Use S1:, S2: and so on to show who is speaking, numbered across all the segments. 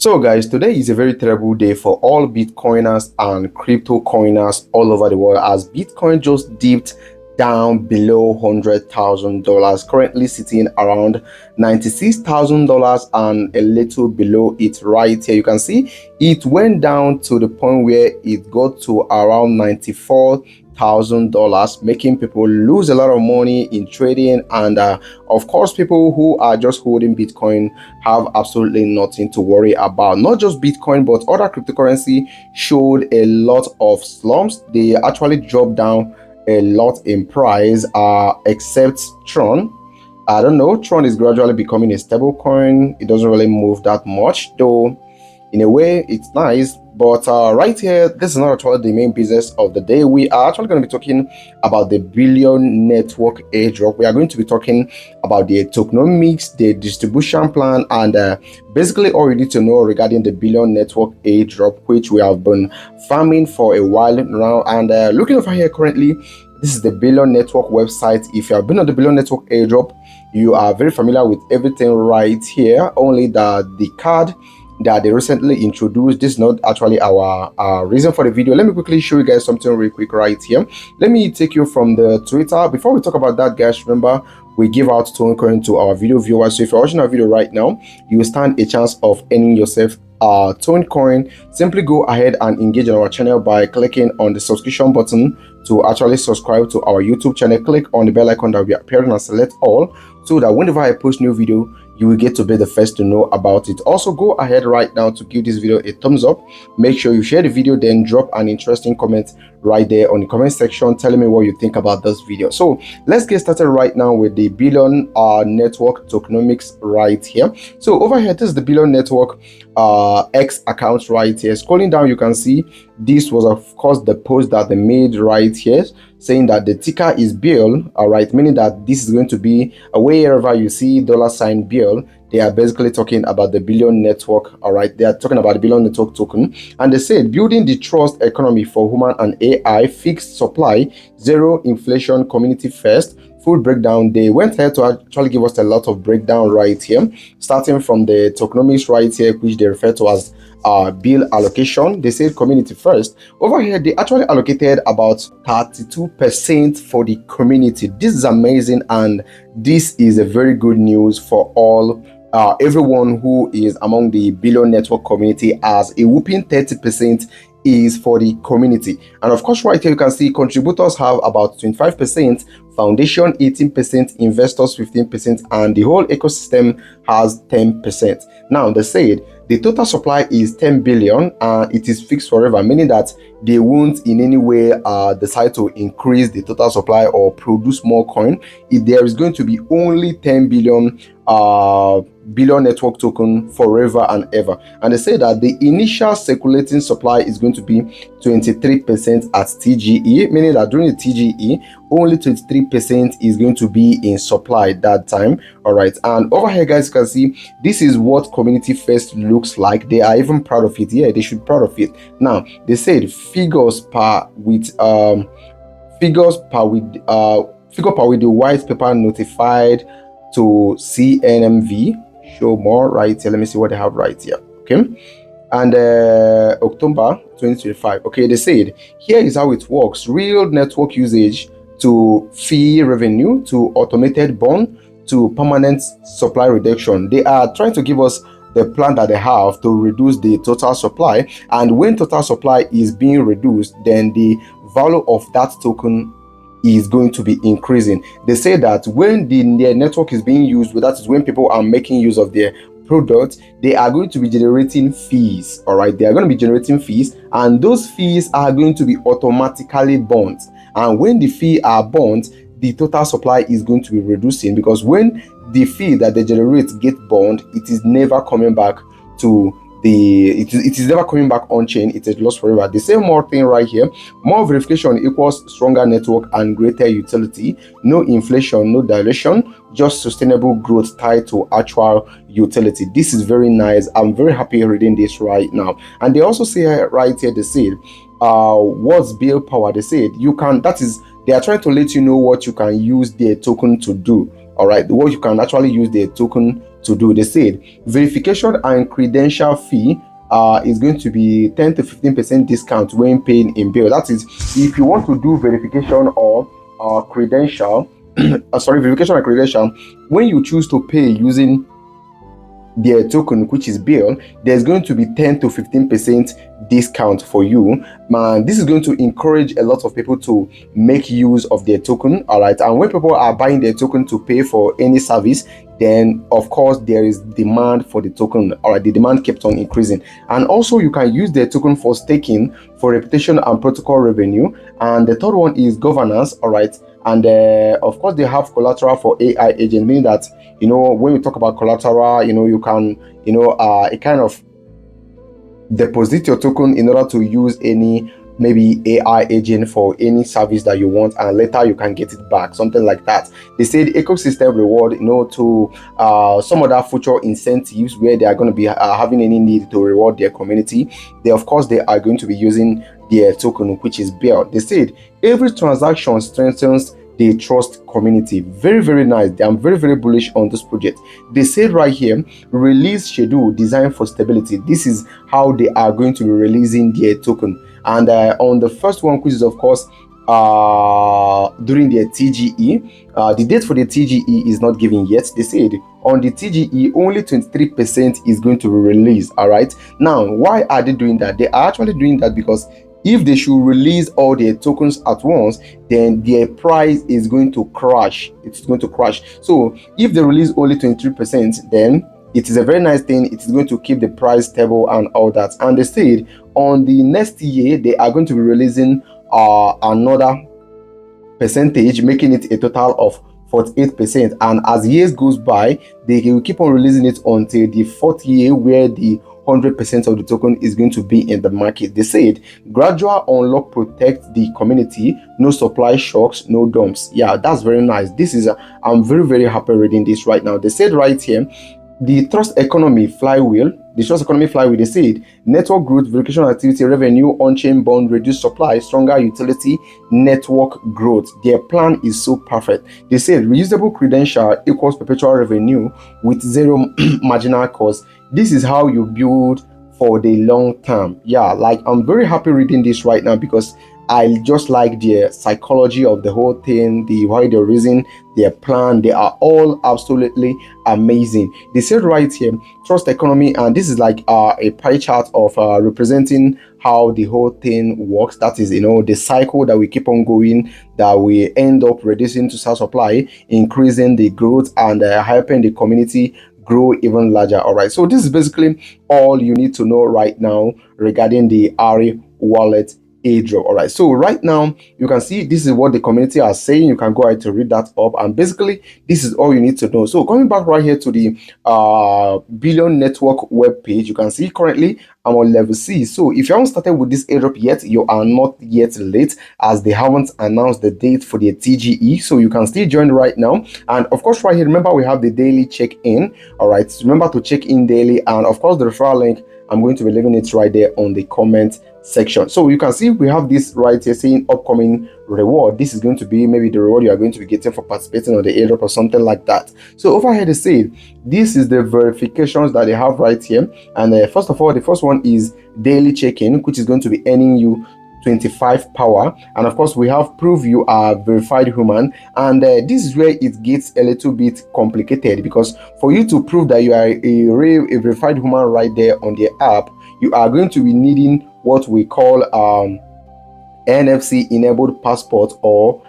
S1: So guys, today is a very terrible day for all Bitcoiners and crypto coiners all over the world as Bitcoin just dipped down below $100,000, currently sitting around $96,000 and a little below it right here. You can see it went down to the point where it got to around $94,000, making people lose a lot of money in trading. And of course, people who are just holding Bitcoin have absolutely nothing to worry about. Not just Bitcoin, but other cryptocurrency showed a lot of slumps. They actually dropped down a lot in price, except Tron. I don't know, Tron is gradually becoming a stable coin. It doesn't really move that much, though in a way it's nice. But right here, this is not actually the main business of the day. We are actually going to be talking about the billion network airdrop. We are going to be talking about the tokenomics, the distribution plan, and basically all you need to know regarding the billion network airdrop, which we have been farming for a while now. And looking over here currently, this is the billion network website. If you have been on the billion network airdrop, you are very familiar with everything right here. Only that the card that they recently introduced, this is not actually our reason for the video. Let me quickly show you guys something real quick right here. Let me take you from the Twitter. Before we talk about that, guys, remember we give out Tokenomics to our video viewers. So if you're watching our video right now, you stand a chance of earning yourself Tokenomics. Simply go ahead and engage in our channel by clicking on the subscription button to actually subscribe to our YouTube channel. Click on the bell icon that will be appearing and select all, so that whenever I post new video, you will get to be the first to know about it. Also, go ahead right now to give this video a thumbs up. Make sure you share the video, then drop an interesting comment right there on the comment section telling me what you think about this video. So let's get started right now with the billion network tokenomics right here. So over here, this is the billion network X account right here. Scrolling down, you can see this was of course the post that they made right here, saying that the ticker is bill, all right, meaning that this is going to be wherever you see $ bill, they are basically talking about the billion network. All right, they are talking about the billion network token, and they said building the trust economy for human and AI, fixed supply, zero inflation, community first. Full breakdown. They went ahead to actually give us a lot of breakdown right here, starting from the tokenomics right here, which they refer to as bill allocation. They said community first. Over here, they actually allocated about 32% for the community. This is amazing, and this is a very good news for all everyone who is among the billion network community, as a whooping 30% is for the community. And of course, right here you can see contributors have about 25%, foundation 18%, investors 15%, and the whole ecosystem has 10%. Now they said the total supply is 10 billion and it is fixed forever, meaning that they won't in any way decide to increase the total supply or produce more coin. If there is going to be only 10 billion billion network token forever and ever. And they say that the initial circulating supply is going to be 23% at TGE, meaning that during the TGE only 23% is going to be in supply that time. All right, and over here guys, you can see this is what community first looks like. They are even proud of it. Yeah, they should be proud of it. Now they said figure per with the white paper notified to CNMV. Show more right here. Let me see what they have right here. Okay, and October 2025. Okay, they said here is how it works: real network usage to fee revenue to automated bond to permanent supply reduction. They are trying to give us the plan that they have to reduce the total supply, and when total supply is being reduced, then the value of that token is going to be increasing. They say that when their network is being used, that is when people are making use of their product, they are going to be generating fees. All right, they are going to be generating fees, and those fees are going to be automatically bond. And when the fee are bond, the total supply is going to be reducing, because when the fee that they generate get bond, it is never coming back to it is never coming back on chain. It is lost forever. The same more thing right here: more verification equals stronger network and greater utility. No inflation, no dilution, just sustainable growth tied to actual utility. This is very nice. I'm very happy reading this right now. And they also say right here, they said what's bill power. They said you can, that is, they are trying to let you know what you can use their token to do. All right, what you can actually use their token to do. They said verification and credential fee is going to be 10 to 15% discount when paying in bill. That is, if you want to do verification or credential, verification and credential, when you choose to pay using their token, which is bill, there's going to be 10 to 15% discount for you. Man, this is going to encourage a lot of people to make use of their token. All right, and when people are buying their token to pay for any service, then of course there is demand for the token. All right, the demand kept on increasing. And also you can use their token for staking, for reputation and protocol revenue. And the third one is governance. All right, and of course they have collateral for AI agent, meaning that, you know, when we talk about collateral, you know, you can, you know, a kind of deposit your token in order to use any maybe AI agent for any service that you want, and later you can get it back, something like that. They said ecosystem reward, you know, to some other future incentives where they are going to be having any need to reward their community. They, of course, they are going to be using their token, which is built. They said every transaction strengthens the trust community. Very, very nice. I'm very, very bullish on this project. They said right here, release schedule designed for stability. This is how they are going to be releasing their token. And on the first one, which is of course during their TGE, the date for the TGE is not given yet. They said on the TGE only 23% is going to be released. All right, now why are they doing that? They are actually doing that because if they should release all their tokens at once, then their price is going to crash. It's going to crash. So if they release only 23%, then it is a very nice thing. It is going to keep the price stable and all that. And they said on the next year, they are going to be releasing another percentage, making it a total of 48%. And as years goes by, they will keep on releasing it until the fourth year, where the 100% of the token is going to be in the market. They said gradual unlock protects the community, no supply shocks, no dumps. Yeah, that's very nice. This is I'm very, very happy reading this right now. They said right here, the trust economy flywheel, they said network growth, verification activity, revenue, on-chain bond, reduced supply, stronger utility, network growth. Their plan is so perfect. They said reusable credential equals perpetual revenue with zero marginal cost. This is how you build for the long term. Yeah, like I'm very happy reading this right now because I just like the psychology of the whole thing, the why they're reason, their plan. They are all absolutely amazing. They said right here, trust economy, and this is like a pie chart of representing how the whole thing works. That is, you know, the cycle that we keep on going, that we end up reducing to supply, increasing the growth, and helping the community grow even larger. All right, so this is basically all you need to know right now regarding the Ari wallet airdrop. All right, so right now you can see this is what the community are saying. You can go ahead to read that up, and basically this is all you need to know. So coming back right here to the Billion Network web page, you can see currently I'm on level C. So if you haven't started with this airdrop yet, you are not yet late, as they haven't announced the date for the TGE. So you can still join right now. And of course right here, remember we have the daily check-in. All right, so remember to check in daily, and of course the referral link, I'm going to be leaving it right there on the comment section. So you can see we have this right here saying upcoming reward. This is going to be maybe the reward you are going to be getting for participating on the airdrop or something like that. So over here they say this is the verifications that they have right here. And first of all, the first one is daily check-in, which is going to be earning you 25 power. And of course we have prove you are verified human, and this is where it gets a little bit complicated, because for you to prove that you are a verified human right there on the app, you are going to be needing what we call NFC enabled passport or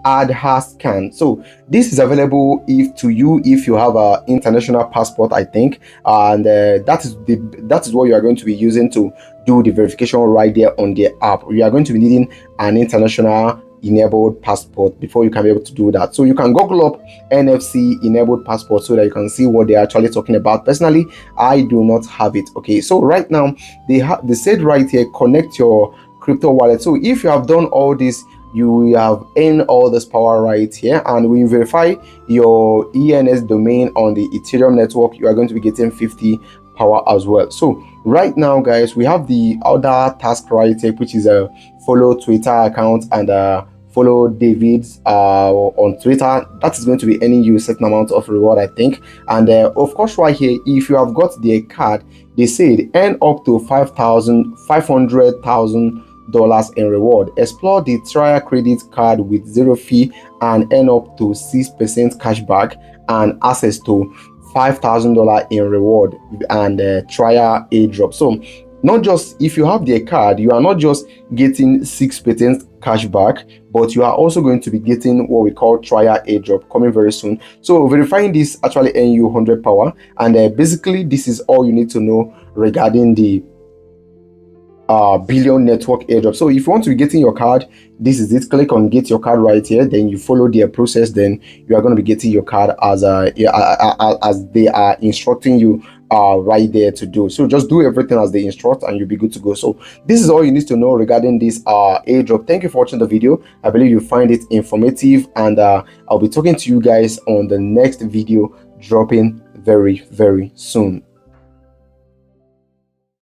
S1: Aadhaar scan. So this is available if you have an international passport, I think, and that is what you are going to be using to do the verification right there on the app. You are going to be needing an international enabled passport before you can be able to do that. So you can Google up NFC enabled passport so that you can see what they're actually talking about. Personally, I do not have it. Okay, so right now they said right here, connect your crypto wallet. So if you have done all this, you have earned all this power right here, and when you verify your ENS domain on the Ethereum network, you are going to be getting 50 power as well. So right now guys, we have the other task right here, which is a follow Twitter account and follow follow David's on Twitter. That is going to be earning you a certain amount of reward, I think. And of course, right here, if you have got the card, they said earn up to $500,000 in reward. Explore the trial credit card with zero fee and earn up to 6% cashback and access to $5,000 in reward and trial airdrop. So not just if you have the card, you are not just getting 6% cashback, but you are also going to be getting what we call trial airdrop coming very soon. So verifying this actually earn you 100 power, and basically this is all you need to know regarding the billion network airdrop. So if you want to be getting your card, this is it. Click on get your card right here, then you follow their process, then you are going to be getting your card as they are instructing you right there to do. So just do everything as they instruct and you'll be good to go. So this is all you need to know regarding this airdrop. Thank you for watching the video. I believe you find it informative, and I'll be talking to you guys on the next video dropping very soon.